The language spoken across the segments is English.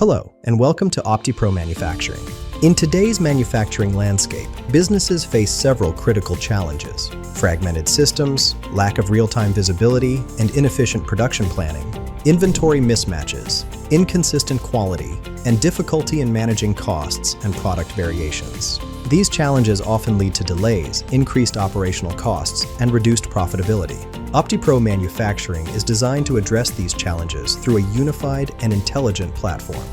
Hello, and welcome to OptiPro Manufacturing. In today's manufacturing landscape, businesses face several critical challenges: fragmented systems, lack of real-time visibility, and inefficient production planning, inventory mismatches, inconsistent quality, and difficulty in managing costs and product variations. These challenges often lead to delays, increased operational costs, and reduced profitability. OptiPro Manufacturing is designed to address these challenges through a unified and intelligent platform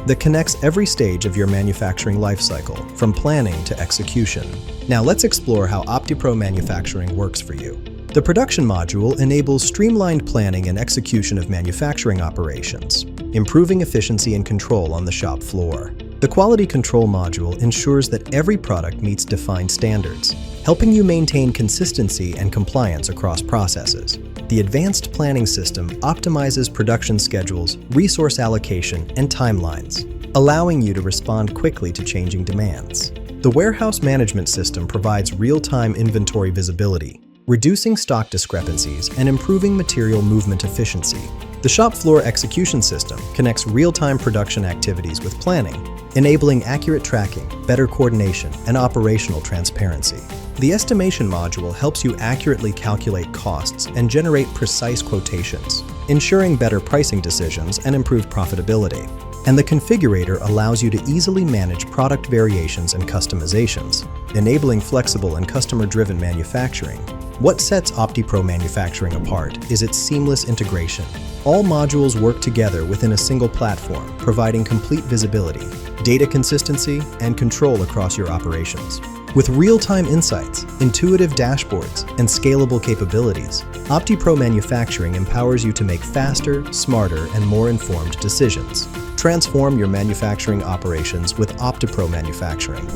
that connects every stage of your manufacturing lifecycle, from planning to execution. Now let's explore how OptiPro Manufacturing works for you. The production module enables streamlined planning and execution of manufacturing operations, improving efficiency and control on the shop floor. The quality control module ensures that every product meets defined standards, helping you maintain consistency and compliance across processes. The advanced planning system optimizes production schedules, resource allocation, and timelines, allowing you to respond quickly to changing demands. The warehouse management system provides real-time inventory visibility, reducing stock discrepancies and improving material movement efficiency. The shop floor execution system connects real-time production activities with planning, enabling accurate tracking, better coordination, and operational transparency. The estimation module helps you accurately calculate costs and generate precise quotations, ensuring better pricing decisions and improved profitability. And the Configurator allows you to easily manage product variations and customizations, enabling flexible and customer-driven manufacturing. What sets OptiPro Manufacturing apart is its seamless integration. All modules work together within a single platform, providing complete visibility, data consistency, and control across your operations. With real-time insights, intuitive dashboards, and scalable capabilities, OptiPro Manufacturing empowers you to make faster, smarter, and more informed decisions. Transform your manufacturing operations with OptiPro Manufacturing.